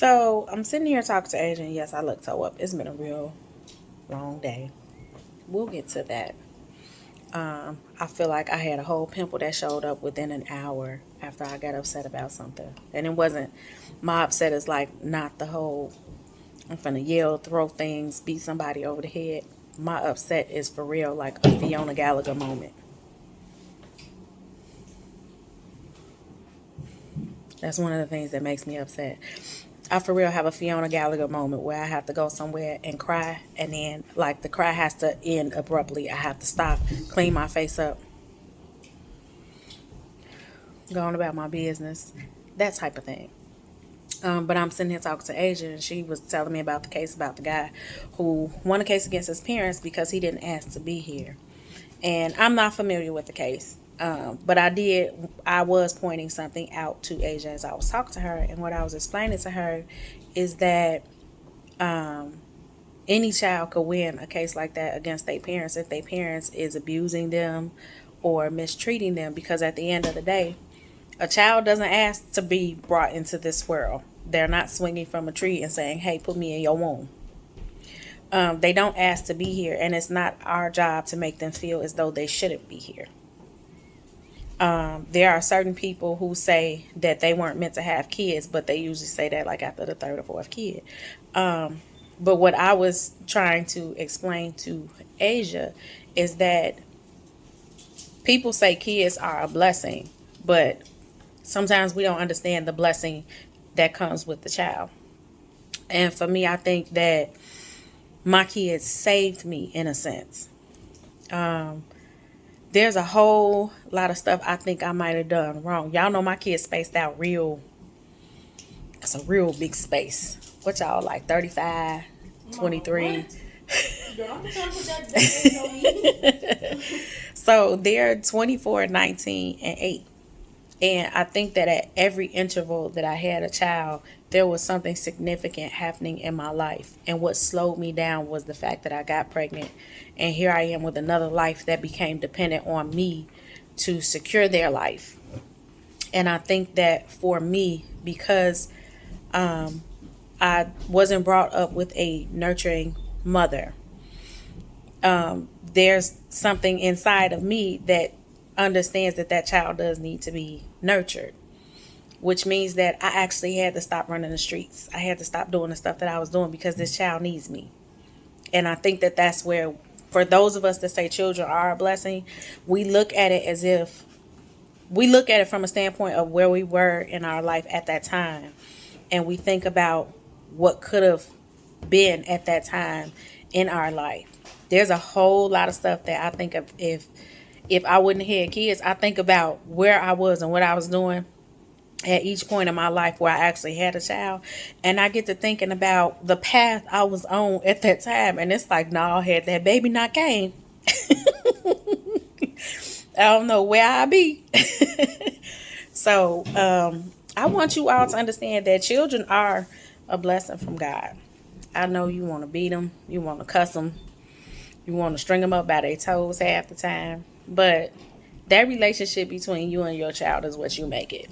So I'm sitting here talking to Adrian. Yes, I look toe up. It's been a real long day. We'll get to that. I feel like I had a whole pimple that showed up within an hour after I got upset about something. And it wasn't, my upset is like not the whole, I'm finna yell, throw things, beat somebody over the head. My upset is for real, like a Fiona Gallagher moment. That's one of the things that makes me upset. I for real have a Fiona Gallagher moment where I have to go somewhere and cry, and then like the cry has to end abruptly. I have to stop, clean my face up, go on about my business, that type of thing. But I'm sitting here talking to Asia, and she was telling me about the case about the guy who won a case against his parents because he didn't ask to be here. And I'm not familiar with the case. But I was pointing something out to Asia as I was talking to her. And what I was explaining to her is that any child could win a case like that against their parents if their parents is abusing them or mistreating them. Because at the end of the day, a child doesn't ask to be brought into this world. They're not swinging from a tree and saying, hey, put me in your womb. They don't ask to be here, and it's not our job to make them feel as though they shouldn't be here. There are certain people who say that they weren't meant to have kids, but they usually say that like after the third or fourth kid. But what I was trying to explain to Asia is that people say kids are a blessing, but sometimes we don't understand the blessing that comes with the child. And for me, I think that my kids saved me in a sense. There's a whole lot of stuff I think I might have done wrong. Y'all know my kids spaced out real. It's a real big space. What y'all like, 35, 23? So they're 24, 19, and 8. And I think that at every interval that I had a child, there was something significant happening in my life. And what slowed me down was the fact that I got pregnant. And here I am with another life that became dependent on me to secure their life. And I think that for me, because I wasn't brought up with a nurturing mother, there's something inside of me that understands that that child does need to be nurtured, which means that I actually had to stop running the streets. I had to stop doing the stuff that I was doing because this child needs me. And I think that that's where, for those of us that say children are a blessing, we look at it as if we look at it from a standpoint of where we were in our life at that time. And we think about what could have been at that time in our life. There's a whole lot of stuff that I think of if I wouldn't have had kids. I think about where I was and what I was doing at each point in my life where I actually had a child. And I get to thinking about the path I was on at that time. And it's like, no, had that baby not came, I don't know where I'd be. So I want you all to understand that children are a blessing from God. I know you want to beat them. You want to cuss them. You want to string them up by their toes half the time. But that relationship between you and your child is what you make it.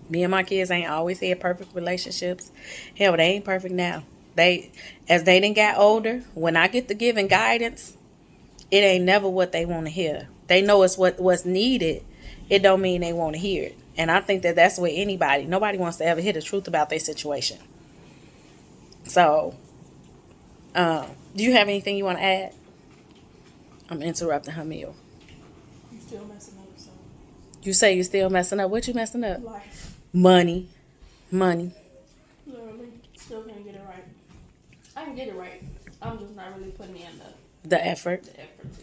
Me and my kids ain't always had perfect relationships. Hell, they ain't perfect now. As they done got older, when I get to giving guidance, it ain't never what they want to hear. They know it's what's needed. It don't mean they want to hear it. And I think that that's with anybody. Nobody wants to ever hear the truth about their situation. So, do you have anything you want to add? I'm interrupting her meal. You still messing up, so. You say you still messing up. What you messing up? Life. Money. Literally. Still can't get it right. I can get it right. I'm just not really putting in The effort. to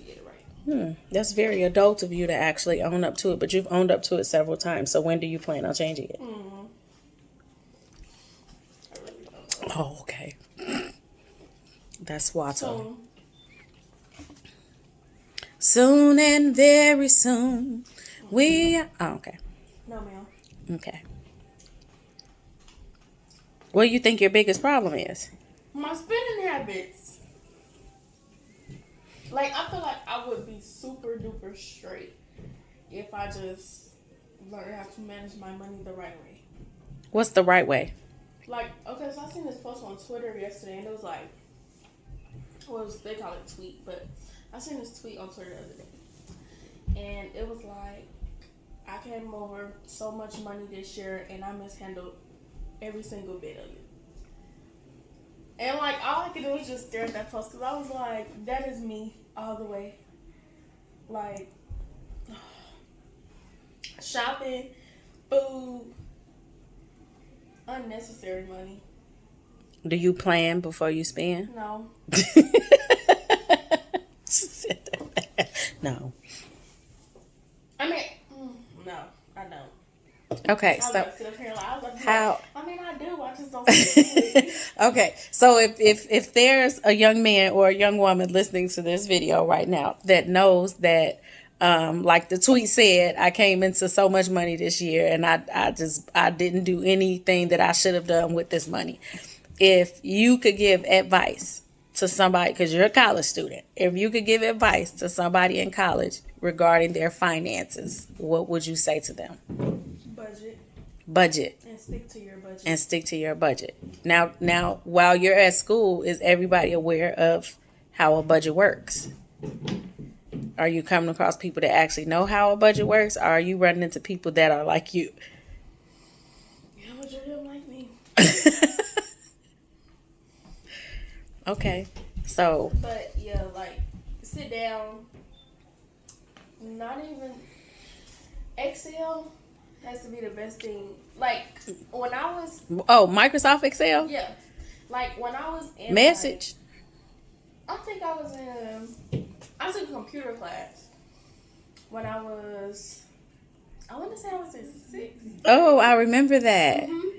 get it right. That's very adult of you to actually own up to it, but you've owned up to it several times. So when do you plan on changing it? I really don't know. Oh, okay. That's Watto. Soon and very soon. Oh, okay. No, ma'am. Okay. What do you think your biggest problem is? My spending habits. Like, I feel like I would be super duper straight if I just learned how to manage my money the right way. What's the right way? Like, okay, so I seen this post on Twitter yesterday, and it was like, they call it tweet, but I seen this tweet on Twitter the other day, and it was like, I came over so much money this year, and I mishandled every single bit of it. And like, all I could do was just stare at that post, because I was like, that is me all the way. Like, shopping, food, unnecessary money. Do you plan before you spend? No. No. I mean, no, I don't. Okay, so how? I mean, I do. I just don't do it. Okay, so if there's a young man or a young woman listening to this video right now that knows that, like the tweet said, I came into so much money this year and I didn't do anything that I should have done with this money. If you could give advice to somebody, because you're a college student, if you could give advice to somebody in college regarding their finances, what would you say to them? Budget. And stick to your budget. And stick to your budget. Now, while you're at school, is everybody aware of how a budget works? Are you coming across people that actually know how a budget works? Or are you running into people that are like you? Yeah, majority of them like me. Okay, so. But yeah, like, sit down. Not even Excel has to be the best thing. Like, when I was... Oh, Microsoft Excel? Yeah. Like, when I was in... Message? I think I was in a computer class. When I was... I want to say I was in 6th. Oh, I remember that. Mm-hmm.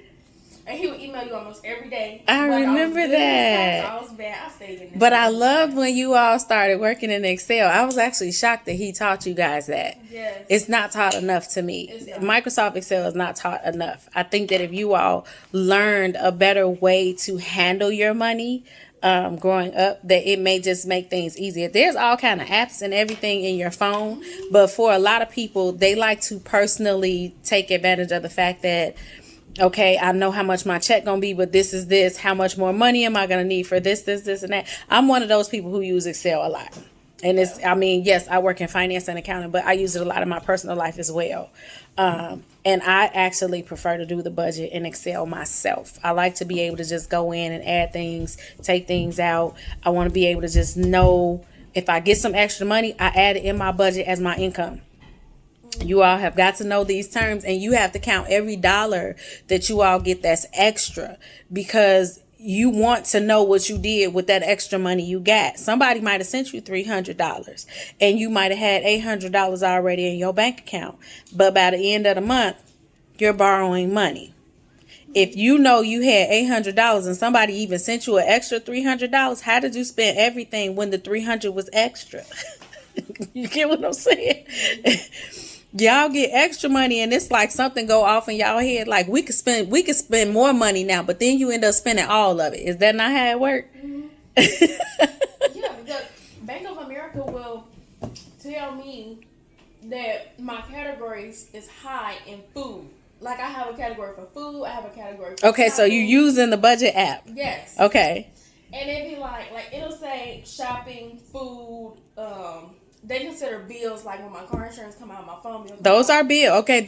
And he would email you almost every day. I remember that. I was bad. I stayed in this. But I loved when you all started working in Excel. I was actually shocked that he taught you guys that. Yes. It's not taught enough to me. Microsoft Excel is not taught enough. I think that if you all learned a better way to handle your money growing up, that it may just make things easier. There's all kind of apps and everything in your phone. But for a lot of people, they like to personally take advantage of the fact that, okay, I know how much my check gonna be, but this is this. How much more money am I gonna need for this, and that? I'm one of those people who use Excel a lot. And it's, I mean, yes, I work in finance and accounting, but I use it a lot in my personal life as well. And I actually prefer to do the budget in Excel myself. I like to be able to just go in and add things, take things out. I want to be able to just know if I get some extra money, I add it in my budget as my income. You all have got to know these terms, and you have to count every dollar that you all get that's extra, because you want to know what you did with that extra money you got. Somebody might have sent you $300 and you might have had $800 already in your bank account, but by the end of the month, you're borrowing money. If you know you had $800 and somebody even sent you an extra $300, how did you spend everything when the $300 was extra? You get what I'm saying? Y'all get extra money and it's like something go off in y'all head. Like we could spend more money now, but then you end up spending all of it. Is that not how it works? Mm-hmm. Yeah, because Bank of America will tell me that my categories is high in food. Like I have a category for food, I have a category for okay, shopping. So you using the budget app? Yes. Okay. And it'd be like it'll say shopping, food, they consider bills, like when my car insurance come out, my phone bill. Those are bills. Okay,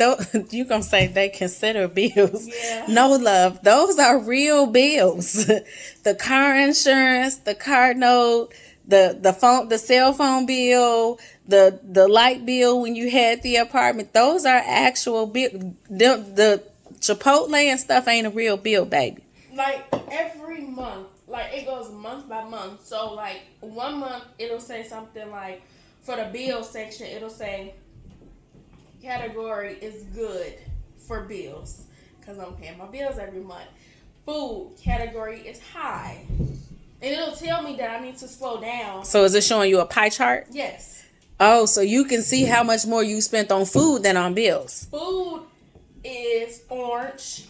you gonna say they consider bills. Yeah. No, love. Those are real bills. The car insurance, the car note, the phone, the cell phone bill, the light bill when you had the apartment. Those are actual bills. The Chipotle and stuff ain't a real bill, baby. Like every month, like it goes month by month. So like 1 month it'll say something like, for the bill section, it'll say category is good for bills because I'm paying my bills every month. Food category is high. And it'll tell me that I need to slow down. So is it showing you a pie chart? Yes. Oh, so you can see how much more you spent on food than on bills. Food is orange.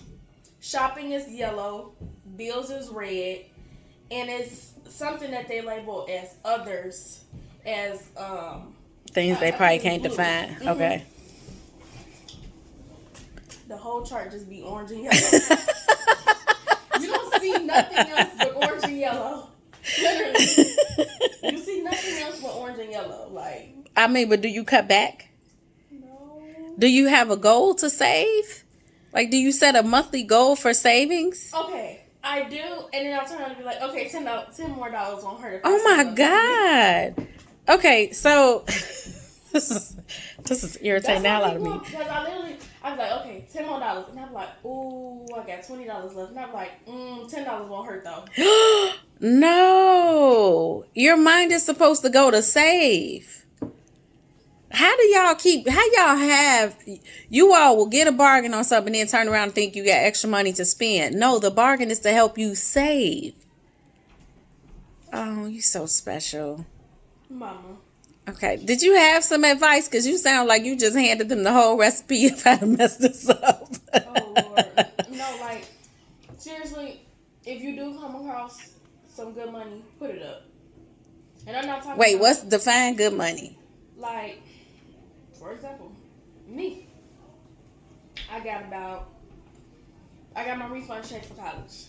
Shopping is yellow. Bills is red. And it's something that they label as others. As things they probably can't define. Mm-hmm. Okay. The whole chart just be orange and yellow. nothing else but orange and yellow. Literally. You see nothing else but orange and yellow. Like, I mean, but do you cut back? no. Do you have a goal to save? Like, do you set a monthly goal for savings? Okay, I do, and then I'll turn around and be like, okay, $10 more won't hurt. If I Oh save my up. God. Okay, so this is irritating the hell out of me. Because I was like, okay, $10 more, and I'm like, ooh, I got $20 left, and I'm like, $10 won't hurt though. No, your mind is supposed to go to save. How y'all have, you all will get a bargain on something and then turn around and think you got extra money to spend. No, the bargain is to help you save. Oh, you're so special. Mama. Okay, did you have some advice? Because you sound like you just handed them the whole recipe of how to mess this up. Oh, Lord. No, like, seriously, if you do come across some good money, put it up. And I'm not talking Wait, about, what's define good money? like, for example, me. I got my refund check for college.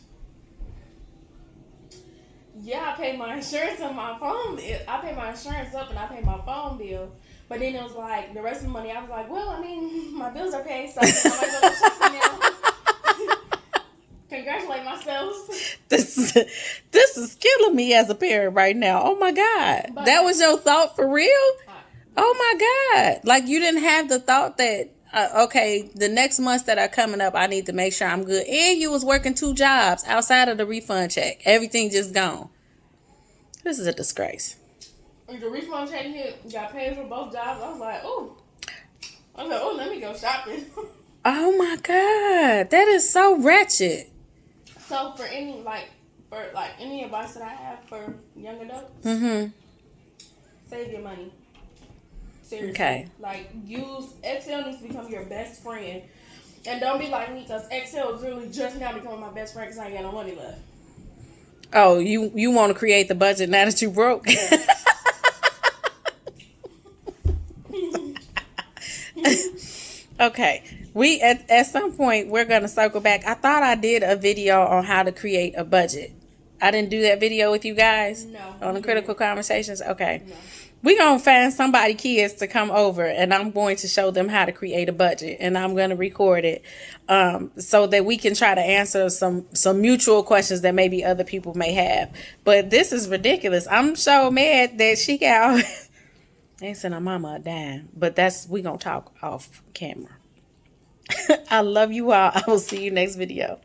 Yeah, I paid my insurance on my phone. I paid my insurance up and I paid my phone bill. But then it was like, the rest of the money, I was like, well, I mean, my bills are paid, so I might go to shopping now. Congratulate myself. This is killing me as a parent right now. Oh my God. But- that was your thought for real? Oh my God. Like you didn't have the thought that, okay, the next months that are coming up, I need to make sure I'm good. And you was working 2 jobs outside of the refund check. Everything just gone. This is a disgrace. The refund check hit, got paid for both jobs. I was like, oh, let me go shopping. Oh my God. That is so wretched. So for any advice that I have for young adults, Mm-hmm. save your money. Seriously. Okay. Like, Excel needs to become your best friend. And don't be like me, because Excel is really just now becoming my best friend because I ain't got no money left. Oh, you want to create the budget now that you broke? Okay. We at some point we're gonna circle back. I thought I did a video on how to create a budget. I didn't do that video with you guys? No. On the Critical Conversations? Okay. No. We're going to find somebody, kids, to come over, and I'm going to show them how to create a budget, and I'm going to record it so that we can try to answer some mutual questions that maybe other people may have. But this is ridiculous. I'm so mad that she got ain't sent her mama a dime, but we going to talk off camera. I love you all. I will see you next video.